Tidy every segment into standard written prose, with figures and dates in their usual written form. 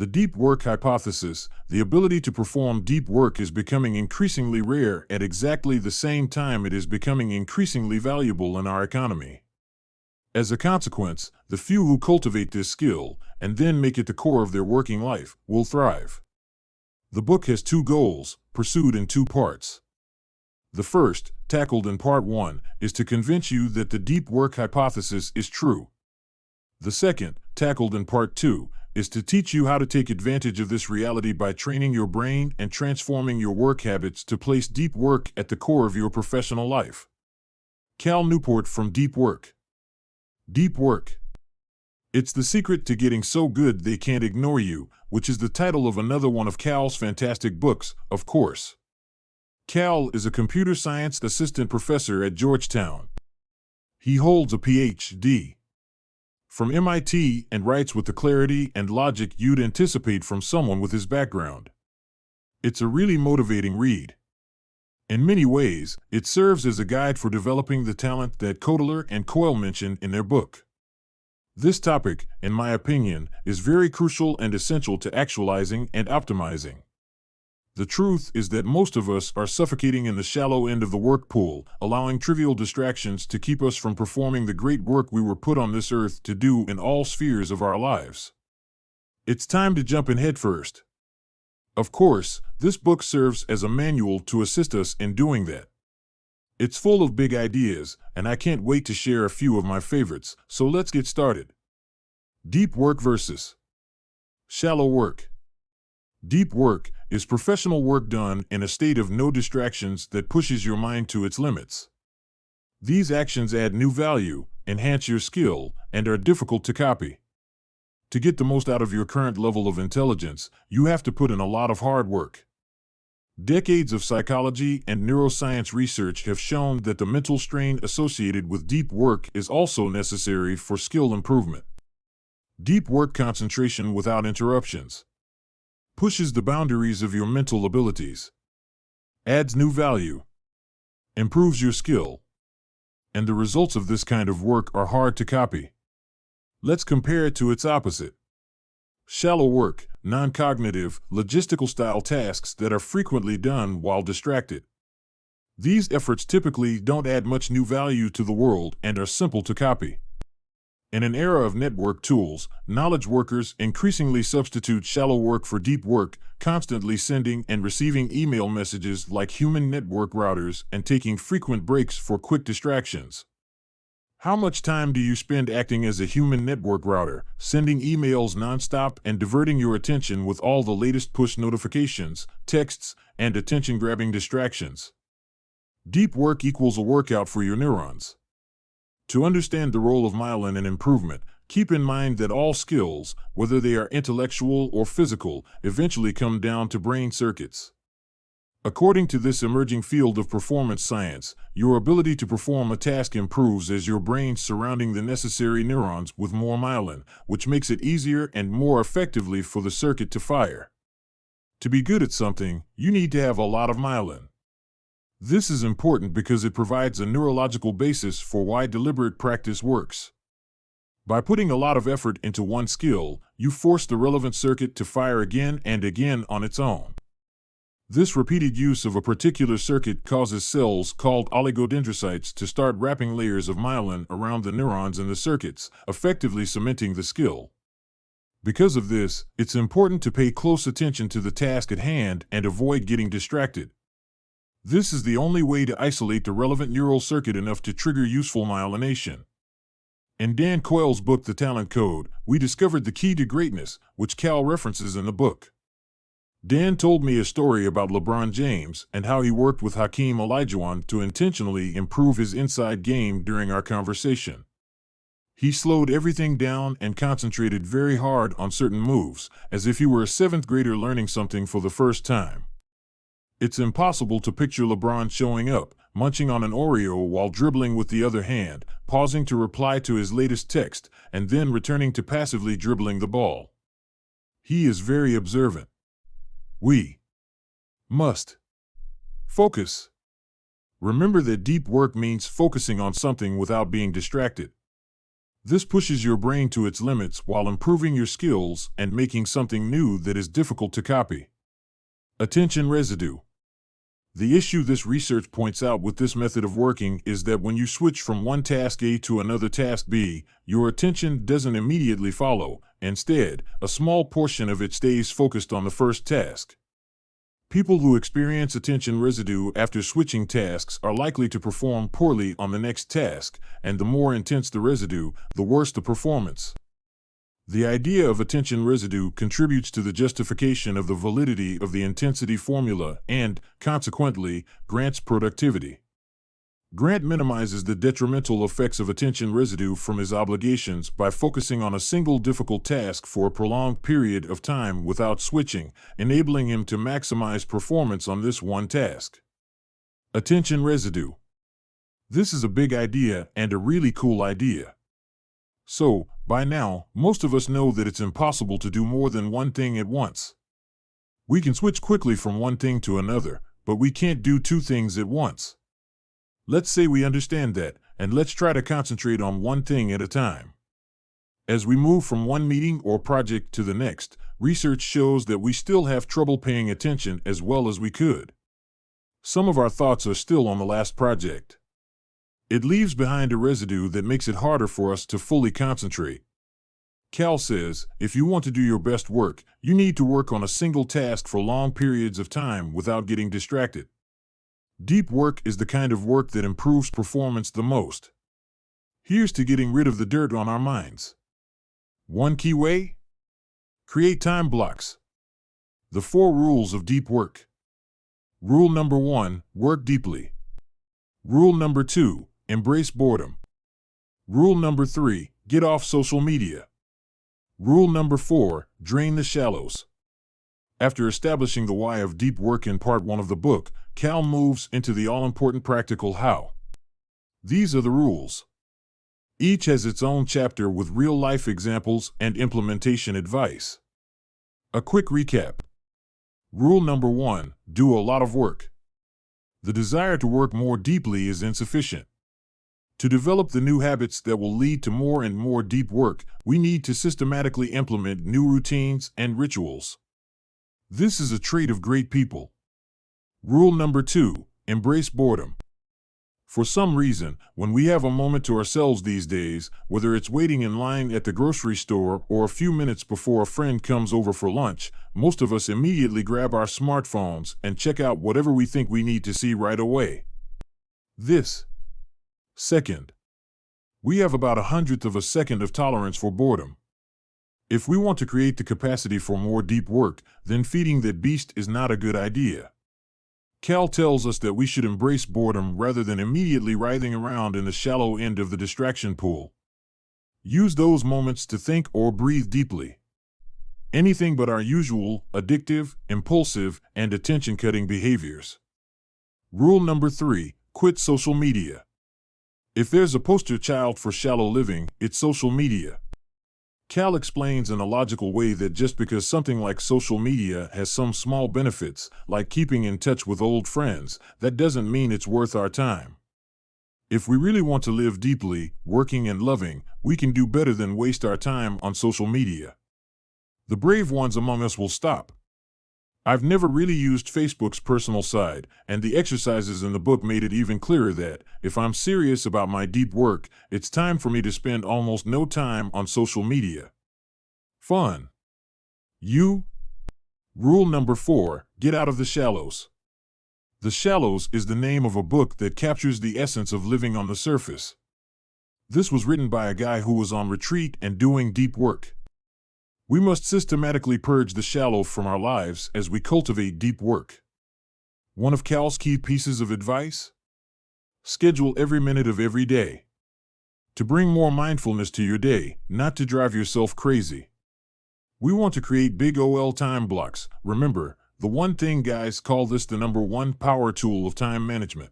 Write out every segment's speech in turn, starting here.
The deep work hypothesis, the ability to perform deep work, is becoming increasingly rare at exactly the same time it is becoming increasingly valuable in our economy. As a consequence, the few who cultivate this skill, and then make it the core of their working life, will thrive. The book has two goals, pursued in two parts. The first, tackled in Part 1, is to convince you that the deep work hypothesis is true. The second, tackled in Part 2, is to teach you how to take advantage of this reality by training your brain and transforming your work habits to place deep work at the core of your professional life. Cal Newport from Deep Work. Deep work. It's the secret to getting so good they can't ignore you, which is the title of another one of Cal's fantastic books, of course. Cal is a computer science assistant professor at Georgetown. He holds a Ph.D. from MIT and writes with the clarity and logic you'd anticipate from someone with his background. It's a really motivating read. In many ways, it serves as a guide for developing the talent that Kotler and Coyle mention in their book. This topic, in my opinion, is very crucial and essential to actualizing and optimizing. The truth is that most of us are suffocating in the shallow end of the work pool, allowing trivial distractions to keep us from performing the great work we were put on this earth to do in all spheres of our lives. It's time to jump in headfirst. Of course, this book serves as a manual to assist us in doing that. It's full of big ideas, and I can't wait to share a few of my favorites, so let's get started. Deep work versus shallow work. Deep work is professional work done in a state of no distractions that pushes your mind to its limits. These actions add new value, enhance your skill, and are difficult to copy. To get the most out of your current level of intelligence, you have to put in a lot of hard work. Decades of psychology and neuroscience research have shown that the mental strain associated with deep work is also necessary for skill improvement. Deep work concentration without interruptions pushes the boundaries of your mental abilities, adds new value, improves your skill, and the results of this kind of work are hard to copy. Let's compare it to its opposite. Shallow work, non-cognitive, logistical-style tasks that are frequently done while distracted. These efforts typically don't add much new value to the world and are simple to copy. In an era of network tools, knowledge workers increasingly substitute shallow work for deep work, constantly sending and receiving email messages like human network routers and taking frequent breaks for quick distractions. How much time do you spend acting as a human network router, sending emails nonstop and diverting your attention with all the latest push notifications, texts, and attention-grabbing distractions? Deep work equals a workout for your neurons. To understand the role of myelin in improvement, keep in mind that all skills, whether they are intellectual or physical, eventually come down to brain circuits. According to this emerging field of performance science, your ability to perform a task improves as your brain surrounding the necessary neurons with more myelin, which makes it easier and more effectively for the circuit to fire. To be good at something, you need to have a lot of myelin. This is important because it provides a neurological basis for why deliberate practice works. By putting a lot of effort into one skill, you force the relevant circuit to fire again and again on its own. This repeated use of a particular circuit causes cells called oligodendrocytes to start wrapping layers of myelin around the neurons in the circuits, effectively cementing the skill. Because of this, it's important to pay close attention to the task at hand and avoid getting distracted. This is the only way to isolate the relevant neural circuit enough to trigger useful myelination. In Dan Coyle's book The Talent Code, we discovered the key to greatness, which Cal references in the book. Dan told me a story about LeBron James and how he worked with Hakeem Olajuwon to intentionally improve his inside game during our conversation. He slowed everything down and concentrated very hard on certain moves, as if he were a seventh grader learning something for the first time. It's impossible to picture LeBron showing up, munching on an Oreo while dribbling with the other hand, pausing to reply to his latest text, and then returning to passively dribbling the ball. He is very observant. We must focus. Remember that deep work means focusing on something without being distracted. This pushes your brain to its limits while improving your skills and making something new that is difficult to copy. Attention residue. The issue this research points out with this method of working is that when you switch from one task A to another task B, your attention doesn't immediately follow. Instead, a small portion of it stays focused on the first task. People who experience attention residue after switching tasks are likely to perform poorly on the next task, and the more intense the residue, the worse the performance. The idea of attention residue contributes to the justification of the validity of the intensity formula and, consequently, Grant's productivity. Grant minimizes the detrimental effects of attention residue from his obligations by focusing on a single difficult task for a prolonged period of time without switching, enabling him to maximize performance on this one task. Attention residue. This is a big idea and a really cool idea. So, by now, most of us know that it's impossible to do more than one thing at once. We can switch quickly from one thing to another, but we can't do two things at once. Let's say we understand that, and let's try to concentrate on one thing at a time. As we move from one meeting or project to the next, research shows that we still have trouble paying attention as well as we could. Some of our thoughts are still on the last project. It leaves behind a residue that makes it harder for us to fully concentrate. Cal says, if you want to do your best work, you need to work on a single task for long periods of time without getting distracted. Deep work is the kind of work that improves performance the most. Here's to getting rid of the dirt on our minds. One key way? Create time blocks. The 4 rules of deep work. Rule number 1, work deeply. Rule number 2, embrace boredom. Rule number 3, get off social media. Rule number 4, drain the shallows. After establishing the why of deep work in part 1 of the book, Cal moves into the all-important practical how. These are the rules. Each has its own chapter with real-life examples and implementation advice. A quick recap. Rule number 1, do a lot of work. The desire to work more deeply is insufficient. To develop the new habits that will lead to more and more deep work, we need to systematically implement new routines and rituals. This is a trait of great people. Rule number 2, embrace boredom. For some reason, when we have a moment to ourselves these days, whether it's waiting in line at the grocery store or a few minutes before a friend comes over for lunch, most of us immediately grab our smartphones and check out whatever we think we need to see right away. Second, we have about 1/100th of a second of tolerance for boredom. If we want to create the capacity for more deep work, then feeding that beast is not a good idea. Cal tells us that we should embrace boredom rather than immediately writhing around in the shallow end of the distraction pool. Use those moments to think or breathe deeply. Anything but our usual, addictive, impulsive, and attention-cutting behaviors. Rule number 3, quit social media. If there's a poster child for shallow living, it's social media. Cal explains in a logical way that just because something like social media has some small benefits, like keeping in touch with old friends, that doesn't mean it's worth our time. If we really want to live deeply, working and loving, we can do better than waste our time on social media. The brave ones among us will stop. I've never really used Facebook's personal side, and the exercises in the book made it even clearer that, if I'm serious about my deep work, it's time for me to spend almost no time on social media. Fun. Rule number 4, get out of the shallows. The Shallows is the name of a book that captures the essence of living on the surface. This was written by a guy who was on retreat and doing deep work. We must systematically purge the shallow from our lives as we cultivate deep work. One of Cal's key pieces of advice? Schedule every minute of every day. To bring more mindfulness to your day, not to drive yourself crazy. We want to create big OL time blocks. Remember, the one thing guys call this the number 1 power tool of time management.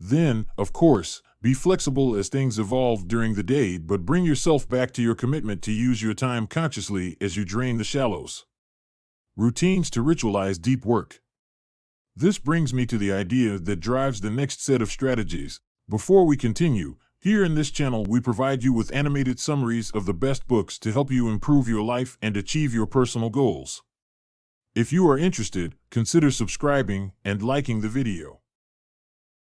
Then, of course, be flexible as things evolve during the day, but bring yourself back to your commitment to use your time consciously as you drain the shallows. Routines to ritualize deep work. This brings me to the idea that drives the next set of strategies. Before we continue, Here in this channel, we provide you with animated summaries of the best books to help you improve your life and achieve your personal goals. If you are interested, consider subscribing and liking the video.